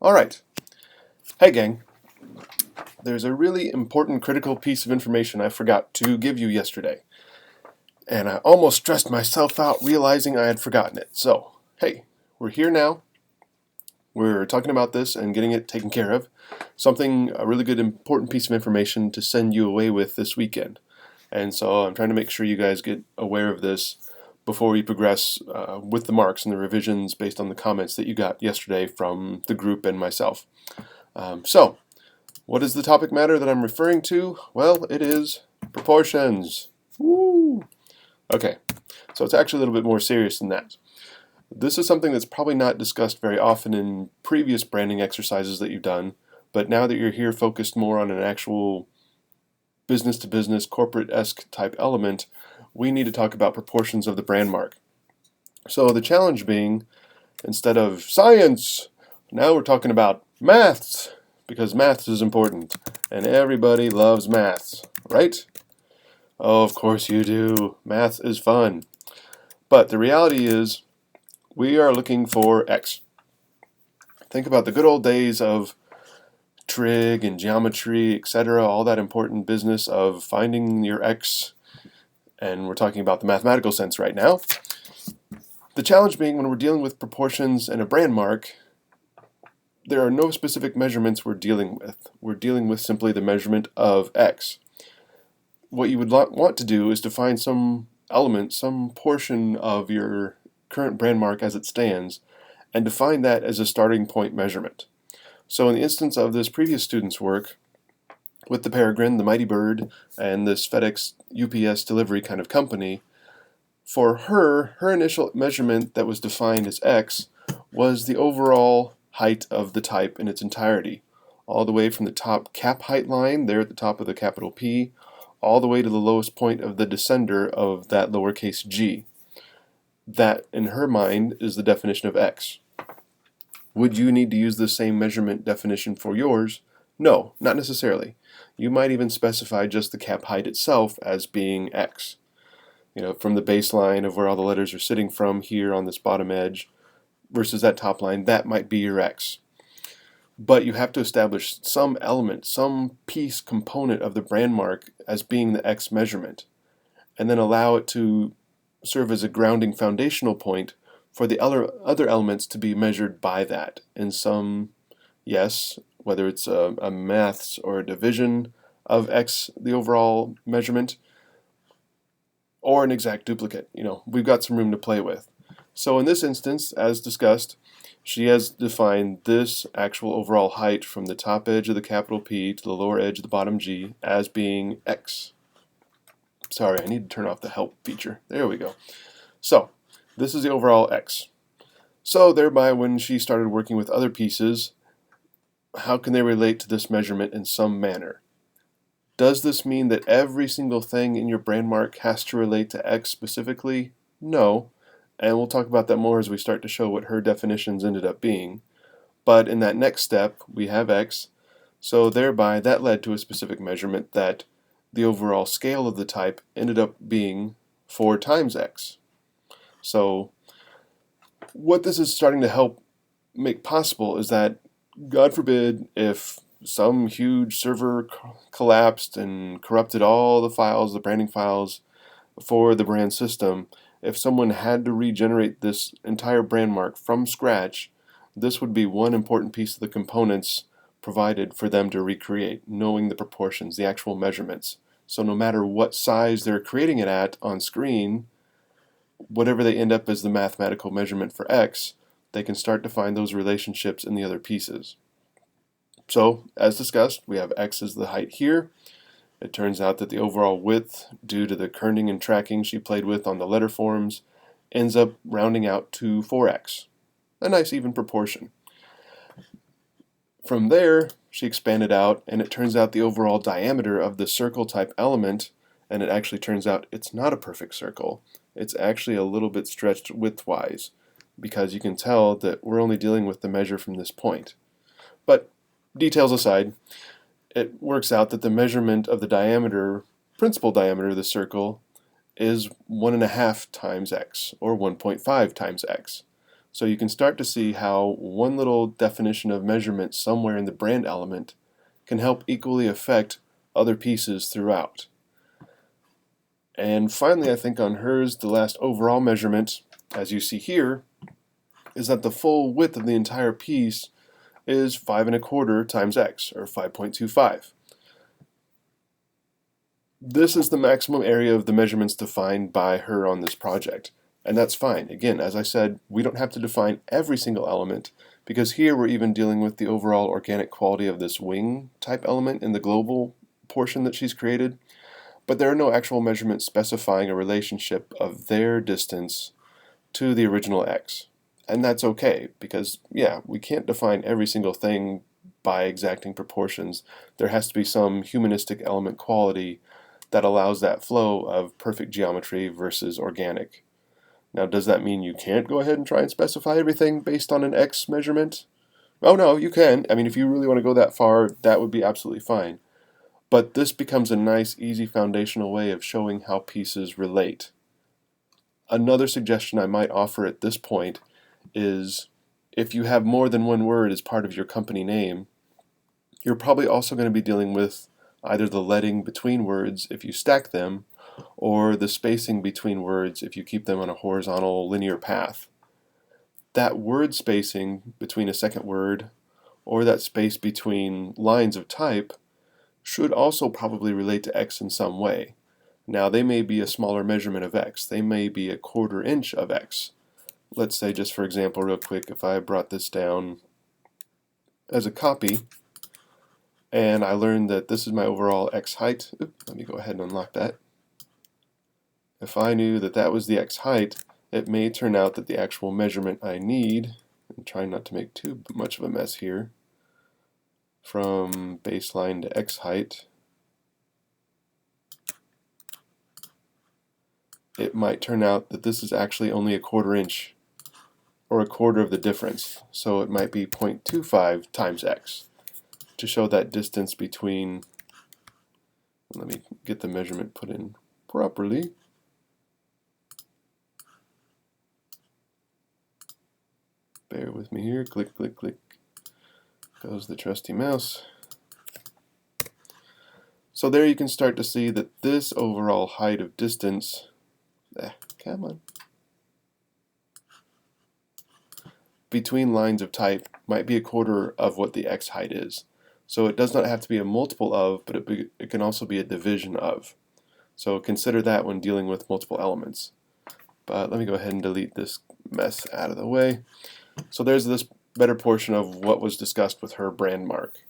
Alright, hey gang, there's a really important critical piece of information I forgot to give you yesterday, and I almost stressed myself out realizing I had forgotten it. So, hey, we're here now, we're talking about this and getting it taken care of, a really good important piece of information to send you away with this weekend. And so I'm trying to make sure you guys get aware of this before we progress with the marks and the revisions based on the comments that you got yesterday from the group and myself. So, what is the topic matter that I'm referring to? Well, it is proportions. Woo! Okay, so it's actually a little bit more serious than that. This is something that's probably not discussed very often in previous branding exercises that you've done, but now that you're here focused more on an actual business-to-business, corporate-esque type element, we need to talk about proportions of the brand mark. So the challenge being, instead of science, now we're talking about maths, because maths is important, and everybody loves maths, right? Oh, of course you do. Maths is fun. But the reality is, we are looking for X. Think about the good old days of trig and geometry, etc., all that important business of finding your X, and we're talking about the mathematical sense right now. The challenge being, when we're dealing with proportions and a brand mark, there are no specific measurements we're dealing with. We're dealing with simply the measurement of X. What you would want to do is to find some element, some portion of your current brand mark as it stands, and define that as a starting point measurement. So in the instance of this previous student's work, with the Peregrine, the Mighty Bird, and this FedEx UPS delivery kind of company, for her initial measurement that was defined as X was the overall height of the type in its entirety, all the way from the top cap height line, there at the top of the capital P, all the way to the lowest point of the descender of that lowercase g. That, in her mind, is the definition of X. Would you need to use the same measurement definition for yours? No, not necessarily. You might even specify just the cap height itself as being X. From the baseline of where all the letters are sitting from here on this bottom edge versus that top line, that might be your X. But you have to establish some element, some piece component of the brand mark as being the X measurement, and then allow it to serve as a grounding foundational point for the other elements to be measured by that in some, yes, whether it's a maths or a division of X, the overall measurement, or an exact duplicate. We've got some room to play with. So in this instance, as discussed, she has defined this actual overall height from the top edge of the capital P to the lower edge of the bottom G as being X. Sorry, I need to turn off the help feature. There we go. So, this is the overall X. So thereby, when she started working with other pieces, how can they relate to this measurement in some manner? Does this mean that every single thing in your brand mark has to relate to X specifically? No, and we'll talk about that more as we start to show what her definitions ended up being. But in that next step, we have X, so thereby that led to a specific measurement that the overall scale of the type ended up being 4 times X. So what this is starting to help make possible is that, God forbid, if some huge server collapsed and corrupted all the files, the branding files for the brand system, if someone had to regenerate this entire brand mark from scratch, this would be one important piece of the components provided for them to recreate, knowing the proportions, the actual measurements. So no matter what size they're creating it at on screen, whatever they end up as the mathematical measurement for X, they can start to find those relationships in the other pieces. So, as discussed, we have X as the height here. It turns out that the overall width, due to the kerning and tracking she played with on the letter forms, ends up rounding out to 4X. A nice even proportion. From there, she expanded out, and it turns out the overall diameter of the circle type element, and it actually turns out it's not a perfect circle. It's actually a little bit stretched widthwise, because you can tell that we're only dealing with the measure from this point. But details aside, it works out that the measurement of the diameter, principal diameter of the circle, is 1.5 times X, or 1.5 times X. So you can start to see how one little definition of measurement somewhere in the brand element can help equally affect other pieces throughout. And finally, I think on hers, the last overall measurement, as you see here, is that the full width of the entire piece is 5 1/4 times x, or 5.25. This is the maximum area of the measurements defined by her on this project. And that's fine. Again, as I said, we don't have to define every single element, because here we're even dealing with the overall organic quality of this wing type element in the global portion that she's created. But there are no actual measurements specifying a relationship of their distance to the original x. And that's okay, because yeah, we can't define every single thing by exacting proportions. There has to be some humanistic element quality that allows that flow of perfect geometry versus organic. Now, does that mean you can't go ahead and try and specify everything based on an x measurement? Oh no, you can. I mean, if you really want to go that far, that would be absolutely fine. But this becomes a nice, easy foundational way of showing how pieces relate. Another suggestion I might offer at this point is, if you have more than one word as part of your company name, you're probably also going to be dealing with either the leading between words if you stack them, or the spacing between words if you keep them on a horizontal linear path. That word spacing between a second word, or that space between lines of type, should also probably relate to x in some way. Now, they may be a smaller measurement of x. They may be a 1/4 inch of x. Let's say, just for example, real quick, if I brought this down as a copy, and I learned that this is my overall x height. Let me go ahead and unlock that. If I knew that that was the x height, it may turn out that the actual measurement I need, and trying not to make too much of a mess here, from baseline to x height, it might turn out that this is actually only a 1/4 inch, or a 1/4 of the difference. So it might be 0.25 times x to show that distance between. Let me get the measurement put in properly. Bear with me here. Click, click, click. Goes the trusty mouse. So there you can start to see that this overall height of distance, come on, between lines of type might be a 1/4 of what the x height is. So it does not have to be a multiple of, but it can also be a division of. So consider that when dealing with multiple elements. But let me go ahead and delete this mess out of the way. So there's this better portion of what was discussed with her brand mark.